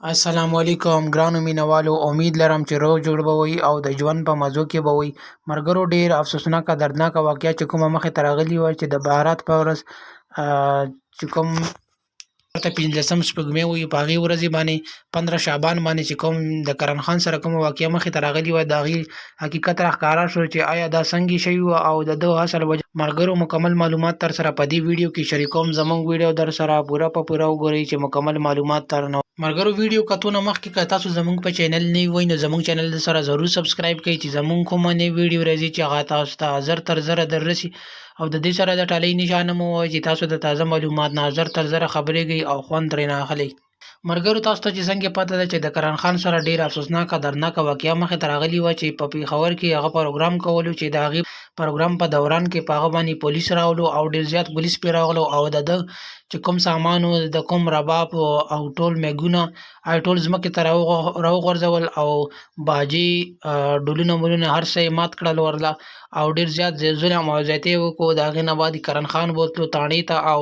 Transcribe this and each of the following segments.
السلام علیکم ګرانو مینوالو، امید لرم چې روغ جوړ به وئ او د ژوند په مزو کې به وئ. ملګرو، ډېر افسوسناکه دردناکه واقعه چې کومه مخې ته راغلې وه چې د بهارات په ورځ چې کوم ورته 15 سپوږمۍ وایي، په هغې ورځې باندې 15 شعبان باندې چې کوم د کرن خان سره کومه واقعه مخې ته راغلې وه، د هغې حقیقت راښکاره شو چې آیا دا څنګه شوي وه او د ده اصل وجه. ملګرو، مکمل معلومات در سره په دې ویډیو کې شریکوم. زموږ ویډیو در سره پوره په پوره وګورئ چې مکمل معلومات درنه. ملګرو، ویډیو کتونه مخکې که تاسو زموږ په چینل نه وئ نو زموږ چینل سره ضرور سبسکرایب کړئ چې زموږ کومه نوې ویډیو راځي چې هغه تاسو ته زر تر زره در رسي. او د دې سره د ټالۍ نشانه مو ووایئ چې تاسو د تازه معلومات نه زر تر زره خبرېږئ او خوند ترېنه اخلئ. ملګرو، تاسو ته چې څنګه پته ده چې د کرن خان سره ډېره افسوسناکه دردناکه واقعه مخې ته راغلې وه چې په پېښور کې هغه پروګرام کولو چې د هغې پروګرام په دوران کې په هغه باندې پولیس راغلو او ډېر زیات پولیس پرې راغلو او د ده چې کوم سامان و، د کوم رباب او ټول میږونه ټول ځمکې ته راوغورځول او باجې ډولونه مولونه هر څه یې مات کړل ورله او ډېر زیات ظلم او زیاتۍ یې وکړو. د هغې نه بعد کرن خان بوتلو تاڼې ته او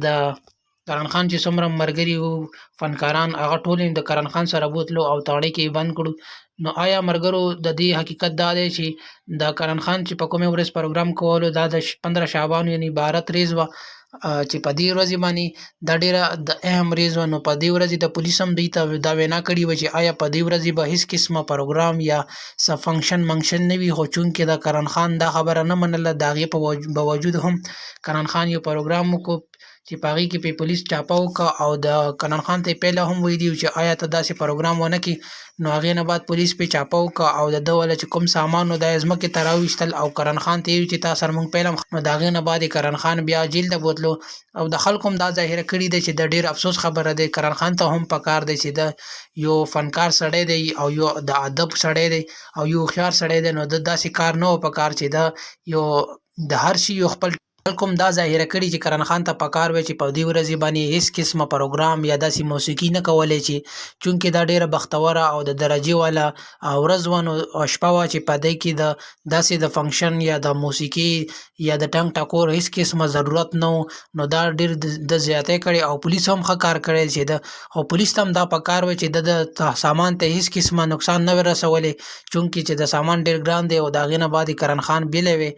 د کرن خان چې څومره ملګري وو فنکاران، هغه ټول یې د کرن خان سره بوتلو او تاڼې کې یې بند کړو. نو آیا ملګرو، د دې حقیقت دا دی چې د کرن خان چې په کومې ورځ پروګرام کولو دا د 15 شعبان یعنې بهارت ورځ وه چې په دې ورځې باندې دا ډېره د اهم ورځ وه. نو په دې ورځې د پولیس هم دوی ته دا وینا کړې وه چې آیا په دې ورځې به هېڅ قسمه پروګرام یا څه فنکشن نه وي، خو چونکې د کرن خان دا خبره نه منله، د هغې په باوجود هم کرن خان یو پروګرام وکړو چې په هغې کې پې پولیس چاپه وکړه او د کرن خان ته یې پهله هم ویلي وو چې آیا ته داسې پروګرام ونه کړې. نو هغې نه بعد پولیس پې چاپه وکړه او د ده والا چې کوم سامان و دا یې ځمکې ته راوویستل او کرن خان ته یې ویل چې تا سره موږ پهله. نو د هغې نه بعد یې کرن خان بیا جیل ته بوتلو او د خلکو هم دا ظاهره کړې ده چې د ډېر افسوس خبره دی. کرن خان ته هم پکار دی چې د یو فنکار سړی دی او یو د ادب سړی دی او یو هوښیار سړی دی، نو د داسې کار نه و پکار چې د یو د هر شي یو خپل خلکو هم دا ظاهره کړې چې کرن خان ته پکار وی چې په دې ورځې باندې هېڅ قسمه پروګرام یا داسې موسیقي نه کولی چې چونکې دا ډېره بختوره او د درجې والا ورځ وه نو شپه وه چې په دې کې د داسې د فنکشن یا د موسیقي یا د ټنګ ټکور هېڅ قسمه ضرورت نه و. نو دا ډېر د زیاتی کړې او پولیس هم ښه کار کړی چې د او پولیس ته هم دا پکار وی چې د سامان ته هېڅ قسمه نقصان نه وی رسولی، چونکې چې د سامان ډېر ګران دی او د هغې نه بعد کرن خان بیلی وی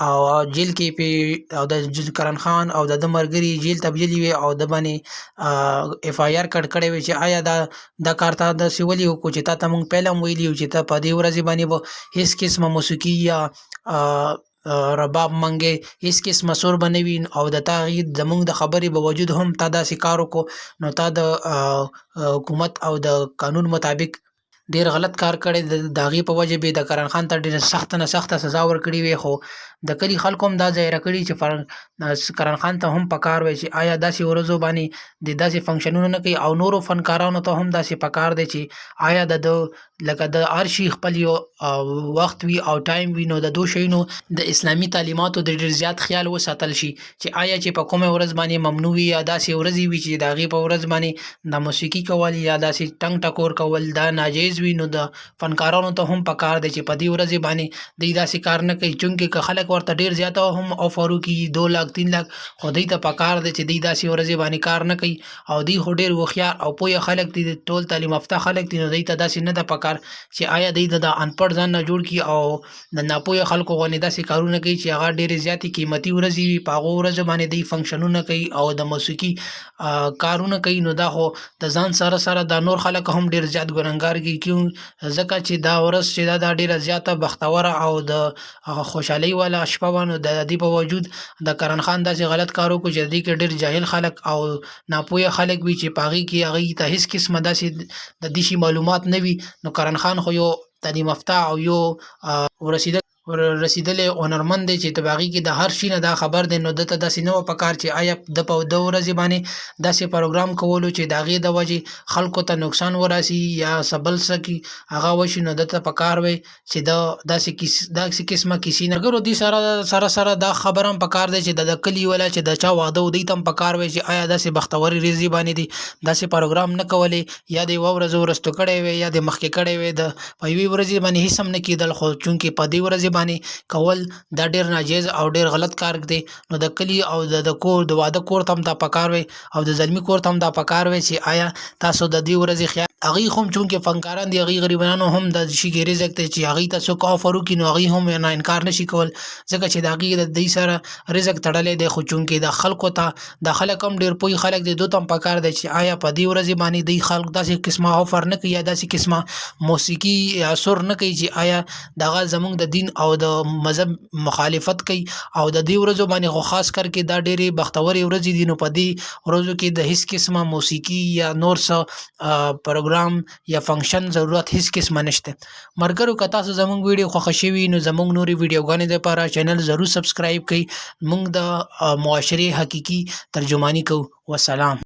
او جیل کې پې او د کرن خان او د ده ملګري جیل ته بیلي وي او د باندې اف آی آر کړی وی چې آیا دا کار تا داسې ولې وکړو چې تا ته موږ پهله هم ویلي وو چې ته په دې ورځې باندې به هېڅ قسمه موسیقي یا رباب منګې هېڅ قسمه سور به نه وي او د تا زموږ د خبرې باوجود هم تا داسې کار وکړو. نو تا د حکومت او د قانون مطابق ډېر غلط کار کړی. د هغې په وجه به د کرن خان ته ډېره سخته نه سخته سزا ورکړې وې، خو د کلي خلکو هم دا ظاهره کړې چې کرن خان ته هم پکار وی چې آیا داسې ورځو باندې د داسې فنکشنونه نه کوي او نورو فنکارانو ته هم داسې پکار دی چې آیا د ده لکه د هر شي خپل یو وخت وي او ټایم وي، نو د دو شیونو د اسلامي تعلیماتو د ډېر زیات خیال وساتل شي چې آیا چې په کومه ورځ باندې ممنوع وي یا داسې ورځې وي چې د هغې په ورځ باندې د موسیقي کول یا داسې ټنګ ټکور کول دا ناجایز وي. نو د فنکارانو ته هم پکار دی چې په دې ورځې باندې دوی داسې کار نه کوي، چونکې که خلک ورته ډېر زیاته هم افر وکړي 2 لاک 3 لاک، خو دوی ته پکار دی چې دوی داسې ورځې باندې کار نه کوي او دوی خو ډېر هوښیار او پوه خلک دي، ټول تعلیم یافته خلک دي، نو دوی ته داسې نه ده پکار چې آیا دوی د انپړ ځان نه جوړ کړي او د ناپوهه خلکو غوندې داسې کارونه کوي چې هغه ډېرې زیاتې قیمتي ورځې وي، په هغو ورځو باندې دوی فنکشنونه کوي او د موسیقي کارونه کوي. نو دا خو د ځان سره سره دا نور خلک هم ډېر زیات ګنهګار کیږي ځکه چې دا ورځ چې دا ډېره زیاته بختوره او د خوشحالۍ والا شپه وه. نو د دې په وجود د کرن خان داسې غلط کار وکړو چې د دې کې ډېر جاهل خلک او ناپوهه خلک وي چې په هغې کې هغوی ته هېڅ قسمه داسې د دې شي معلومات نه وي. نو کرن خان خو یو تعلیم یافته او یو رسېدلی هنرمند دی چې په هغې کې د هر شي نه دا خبر دی. نو ده ته داسې نه وه پکار چې آیا د په ده ورځې باندې داسې پروګرام کولو چې د هغې د وجې خلکو ته نقصان ورسي یا څه بل څه کې هغه وشي، نو ده ته پکار وی چې داسې قسمه کیسې نه ګرو. دې سره دا خبره هم پکار دی چې د کلي والا چې د چا واده و دوی ته هم پکار وی چې آیا داسې بختورې ورځې باندې دي داسې پروګرام نه کولی یا د یوه ورځ وروستو کړی وی یا د مخکې کړی وی، د په یوې ورځې باندې هېڅ هم نه کېدل، خو چونکې په دې ورځې ورځې باندې کول دا ډېر ناجیز او ډېر غلط کار دی. نو د کلي او د کور د واده کور ته هم دا پکار وی او د زلمي کور ته هم دا پکار وی چې آیا تاسو د دې ورځې خیال هغوی هم چونکې فنکاران دي هغوی غریبانو هم د شي رزق دی چې هغوی ته څوک آفر وکړي نو هغوی هم نه انکار نشي کول ځکه چې د هغوی د دوی سره رزق تړلی دی. خو چونکې د خلکو ته د خلک هم ډېر پوه خلک دي دوی ته هم پکار دی چې آیا په دې ورځې باندې دوی خلک داسې قسمه آفر نه کوي یا داسې قسمه موسیقي یا سر نه کوي چې آیا دغه زموږ د دین او د مذهب مخالفت کوي او د دې ورځو باندې خو خاص کر کې دا ډېرې بختورې ورځې دي. نو په دې ورځو کې د هیڅ قسمه موسیقي یا نور څه پروګرام یا فنکشن ضرورت هیڅ قسمه نشته. مرګرو که تاسو زموږ ویډیو خوښه شوي نو زموږ نورې ویډیوګانې دپاره چینل ضرور سبسکرایب کړئ. موږ د معاشرې حقیقي ترجماني کوو. والسلام.